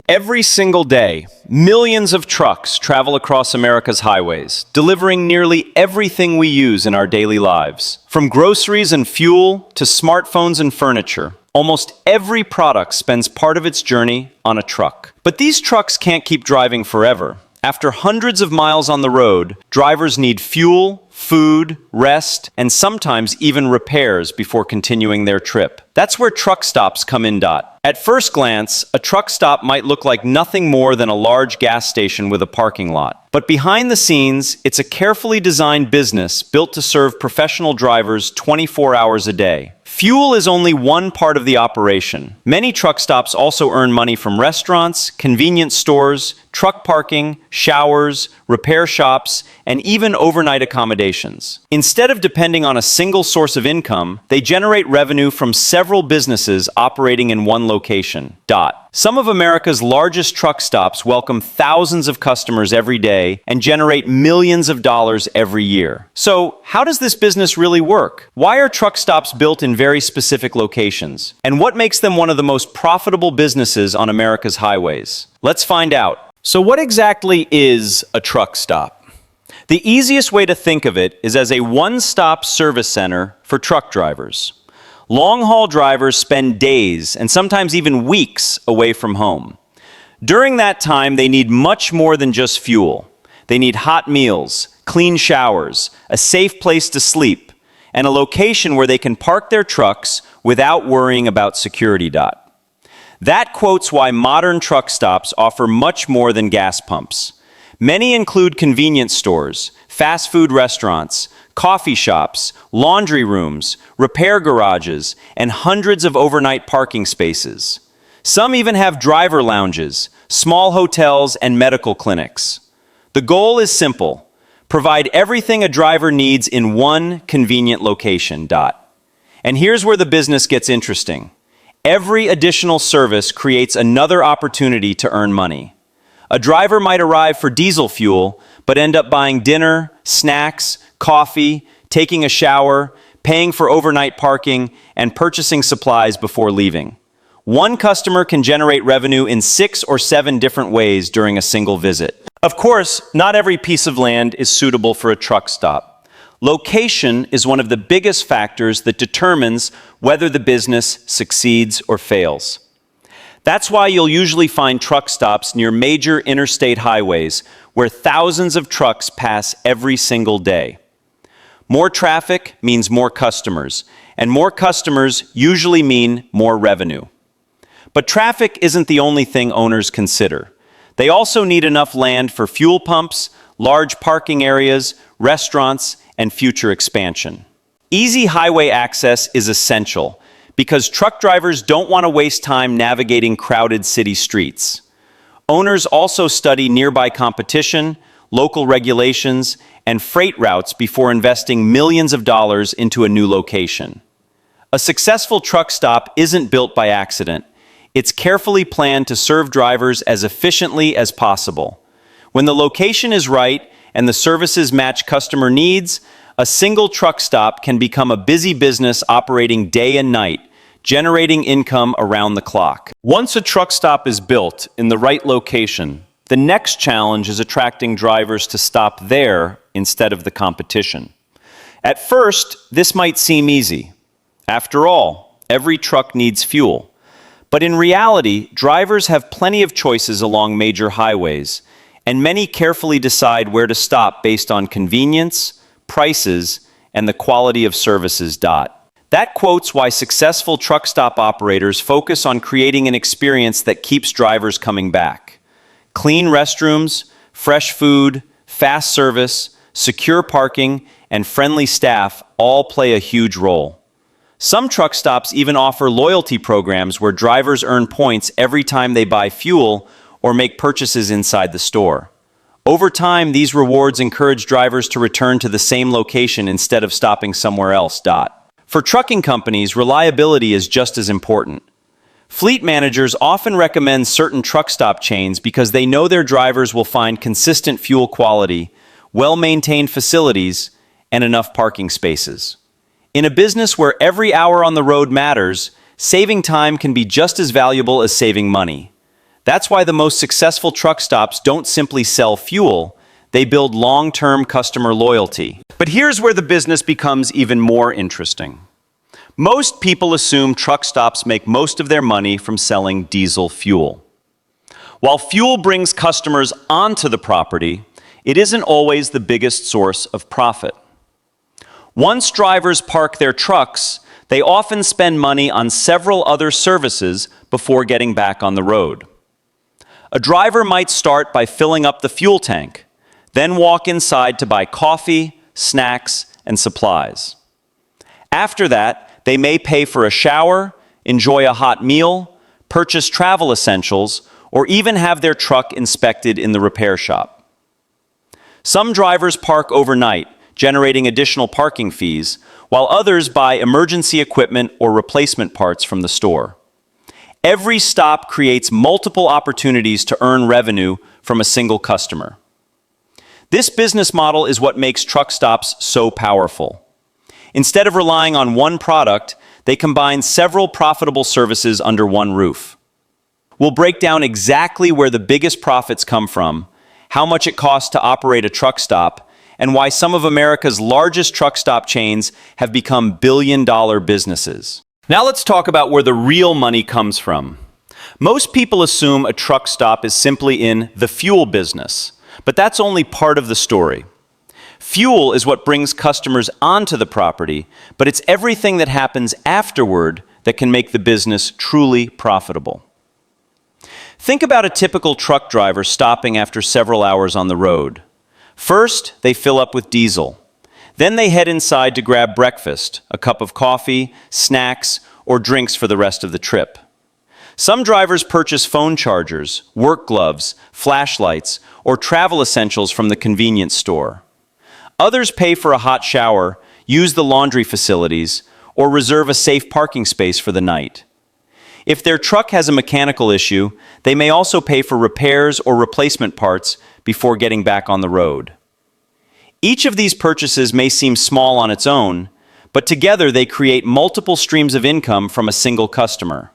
Every single day, millions of trucks travel across America's highways, delivering nearly everything we use in our daily lives. From groceries and fuel to smartphones and furniture, almost every product spends part of its journey on a truck. But these trucks can't keep driving forever. After hundreds of miles on the road, drivers need fuel, food, rest, and sometimes even repairs before continuing their trip. That's where truck stops come in. At first glance, a truck stop might look like nothing more than a large gas station with a parking lot. But behind the scenes, it's a carefully designed business built to serve professional drivers 24 hours a day. Fuel is only one part of the operation. Many truck stops also earn money from restaurants, convenience stores, truck parking, showers, repair shops, and even overnight accommodations. Instead of depending on a single source of income, they generate revenue from several businesses operating in one location. Some of America's largest truck stops welcome thousands of customers every day and generate millions of dollars every year. So, how does this business really work? Why are truck stops built in very specific locations? And what makes them one of the most profitable businesses on America's highways? Let's find out. So, what exactly is a truck stop? The easiest way to think of it is as a one-stop service center for truck drivers. Long-haul drivers spend days and sometimes even weeks away from home. During that time, they need much more than just fuel. They need hot meals, clean showers, a safe place to sleep, and a location where they can park their trucks without worrying about security. That quotes why modern truck stops offer much more than gas pumps. Many include convenience stores, fast food restaurants, coffee shops, laundry rooms, repair garages, and hundreds of overnight parking spaces. Some even have driver lounges, small hotels, and medical clinics. The goal is simple: provide everything a driver needs in one convenient location. And here's where the business gets interesting. Every additional service creates another opportunity to earn money. A driver might arrive for diesel fuel, but end up buying dinner, snacks, coffee, taking a shower, paying for overnight parking, and purchasing supplies before leaving. One customer can generate revenue in 6 or 7 different ways during a single visit. Of course, not every piece of land is suitable for a truck stop. Location is one of the biggest factors that determines whether the business succeeds or fails. That's why you'll usually find truck stops near major interstate highways where thousands of trucks pass every single day. More traffic means more customers, and more customers usually mean more revenue. But traffic isn't the only thing owners consider. They also need enough land for fuel pumps, large parking areas, restaurants, and future expansion. Easy highway access is essential because truck drivers don't want to waste time navigating crowded city streets. Owners also study nearby competition, local regulations, and freight routes before investing millions of dollars into a new location. A successful truck stop isn't built by accident. It's carefully planned to serve drivers as efficiently as possible. When the location is right and the services match customer needs, a single truck stop can become a busy business operating day and night, generating income around the clock. Once a truck stop is built in the right location, the next challenge is attracting drivers to stop there instead of the competition. At first, this might seem easy. After all, every truck needs fuel. But in reality, drivers have plenty of choices along major highways, and many carefully decide where to stop based on convenience, prices, and the quality of services. That quotes why successful truck stop operators focus on creating an experience that keeps drivers coming back. Clean restrooms, fresh food, fast service, secure parking, and friendly staff all play a huge role. Some truck stops even offer loyalty programs where drivers earn points every time they buy fuel or make purchases inside the store. Over time, these rewards encourage drivers to return to the same location instead of stopping somewhere else. For trucking companies, reliability is just as important. Fleet managers often recommend certain truck stop chains because they know their drivers will find consistent fuel quality, well-maintained facilities, and enough parking spaces. In a business where every hour on the road matters, saving time can be just as valuable as saving money. That's why the most successful truck stops don't simply sell fuel, they build long-term customer loyalty. But here's where the business becomes even more interesting. Most people assume truck stops make most of their money from selling diesel fuel. While fuel brings customers onto the property, it isn't always the biggest source of profit. Once drivers park their trucks, they often spend money on several other services before getting back on the road. A driver might start by filling up the fuel tank, then walk inside to buy coffee, snacks, and supplies. After that, they may pay for a shower, enjoy a hot meal, purchase travel essentials, or even have their truck inspected in the repair shop. Some drivers park overnight, generating additional parking fees, while others buy emergency equipment or replacement parts from the store. Every stop creates multiple opportunities to earn revenue from a single customer. This business model is what makes truck stops so powerful. Instead of relying on one product, they combine several profitable services under one roof. We'll break down exactly where the biggest profits come from, how much it costs to operate a truck stop, and why some of America's largest truck stop chains have become billion-dollar businesses. Now let's talk about where the real money comes from. Most people assume a truck stop is simply in the fuel business, but that's only part of the story. Fuel is what brings customers onto the property, but it's everything that happens afterward that can make the business truly profitable. Think about a typical truck driver stopping after several hours on the road. First, they fill up with diesel. Then they head inside to grab breakfast, a cup of coffee, snacks, or drinks for the rest of the trip. Some drivers purchase phone chargers, work gloves, flashlights, or travel essentials from the convenience store. Others pay for a hot shower, use the laundry facilities, or reserve a safe parking space for the night. If their truck has a mechanical issue, they may also pay for repairs or replacement parts before getting back on the road. Each of these purchases may seem small on its own, but together they create multiple streams of income from a single customer.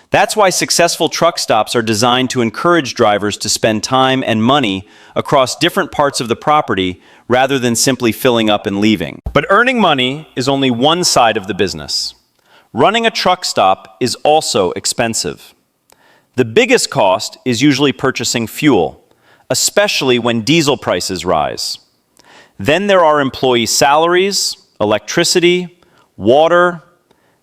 That's why successful truck stops are designed to encourage drivers to spend time and money across different parts of the property rather than simply filling up and leaving. But earning money is only one side of the business. Running a truck stop is also expensive. The biggest cost is usually purchasing fuel, especially when diesel prices rise. Then there are employee salaries, electricity, water,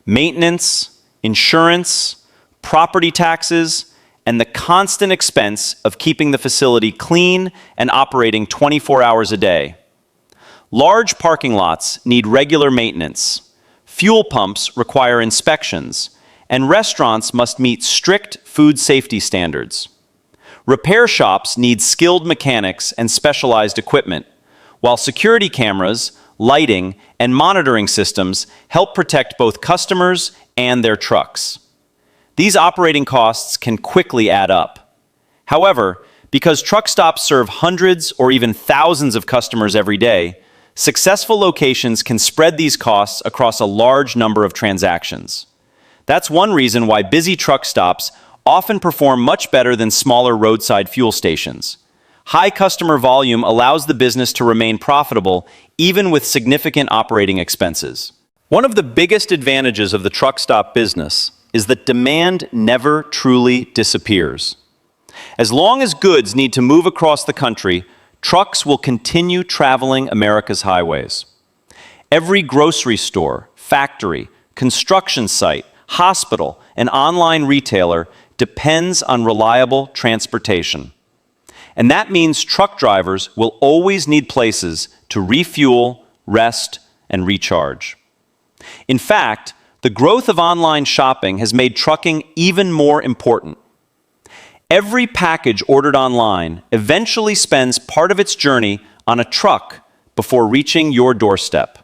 maintenance, insurance, property taxes, and the constant expense of keeping the facility clean and operating 24 hours a day. Large parking lots need regular maintenance, fuel pumps require inspections, and restaurants must meet strict food safety standards. Repair shops need skilled mechanics and specialized equipment, while security cameras, lighting, and monitoring systems help protect both customers and their trucks. These operating costs can quickly add up. However, because truck stops serve hundreds or even thousands of customers every day, successful locations can spread these costs across a large number of transactions. That's one reason why busy truck stops often perform much better than smaller roadside fuel stations. High customer volume allows the business to remain profitable even with significant operating expenses. One of the biggest advantages of the truck stop business is that demand never truly disappears. As long as goods need to move across the country, trucks will continue traveling America's highways. Every grocery store, factory, construction site, hospital, and online retailer depends on reliable transportation. And that means truck drivers will always need places to refuel, rest, and recharge. In fact, the growth of online shopping has made trucking even more important. Every package ordered online eventually spends part of its journey on a truck before reaching your doorstep.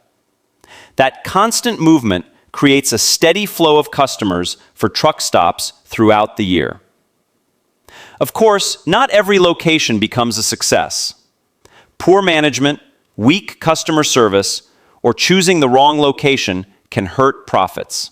That constant movement creates a steady flow of customers for truck stops throughout the year. Of course, not every location becomes a success. Poor management, weak customer service, or choosing the wrong location can hurt profits.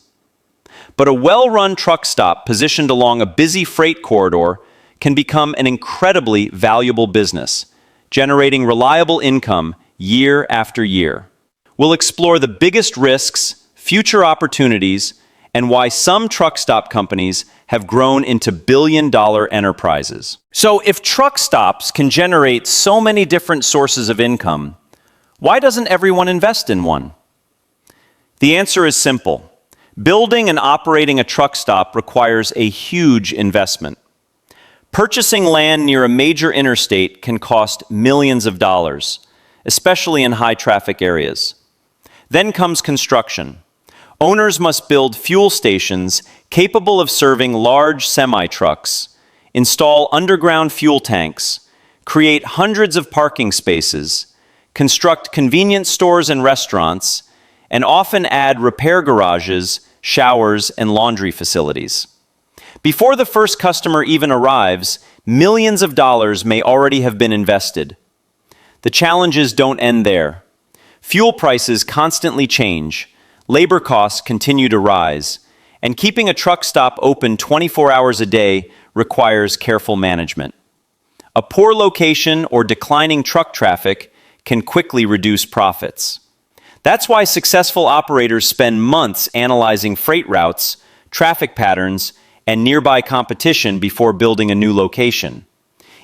But a well-run truck stop positioned along a busy freight corridor can become an incredibly valuable business, generating reliable income year after year. We'll explore the biggest risks, future opportunities, and why some truck stop companies have grown into billion-dollar enterprises. So if truck stops can generate so many different sources of income, why doesn't everyone invest in one? The answer is simple. Building and operating a truck stop requires a huge investment. Purchasing land near a major interstate can cost millions of dollars, especially in high-traffic areas. Then comes construction. Owners must build fuel stations capable of serving large semi-trucks, install underground fuel tanks, create hundreds of parking spaces, construct convenience stores and restaurants, and often add repair garages, showers, and laundry facilities. Before the first customer even arrives, millions of dollars may already have been invested. The challenges don't end there. Fuel prices constantly change, labor costs continue to rise, and keeping a truck stop open 24 hours a day requires careful management. A poor location or declining truck traffic can quickly reduce profits. That's why successful operators spend months analyzing freight routes, traffic patterns, and nearby competition before building a new location.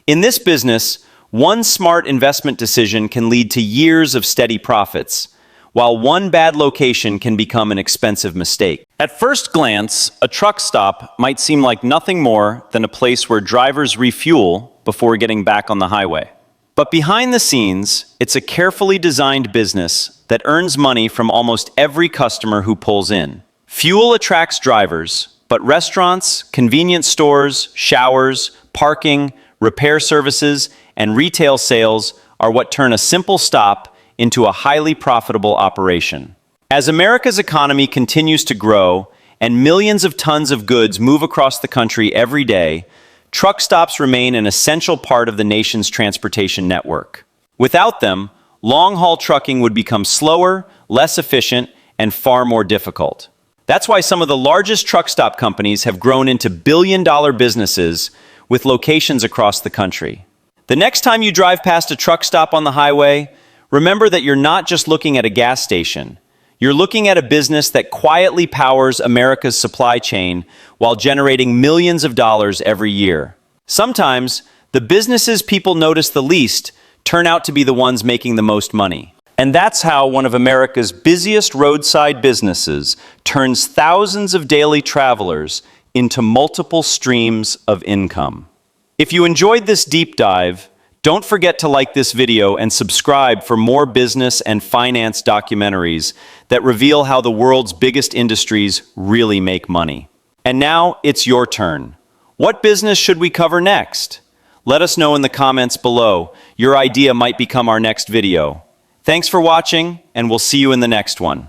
In this business, one smart investment decision can lead to years of steady profits, while one bad location can become an expensive mistake. At first glance, a truck stop might seem like nothing more than a place where drivers refuel before getting back on the highway. But behind the scenes, it's a carefully designed business that earns money from almost every customer who pulls in. Fuel attracts drivers, but restaurants, convenience stores, showers, parking, repair services, and retail sales are what turn a simple stop into a highly profitable operation. As America's economy continues to grow and millions of tons of goods move across the country every day, truck stops remain an essential part of the nation's transportation network. Without them, long-haul trucking would become slower, less efficient, and far more difficult. That's why some of the largest truck stop companies have grown into billion-dollar businesses with locations across the country. The next time you drive past a truck stop on the highway, remember that you're not just looking at a gas station. You're looking at a business that quietly powers America's supply chain while generating millions of dollars every year. Sometimes, the businesses people notice the least turn out to be the ones making the most money. And that's how one of America's busiest roadside businesses turns thousands of daily travelers into multiple streams of income. If you enjoyed this deep dive, don't forget to like this video and subscribe for more business and finance documentaries that reveal how the world's biggest industries really make money. And now it's your turn. What business should we cover next? Let us know in the comments below. Your idea might become our next video. Thanks for watching, and we'll see you in the next one.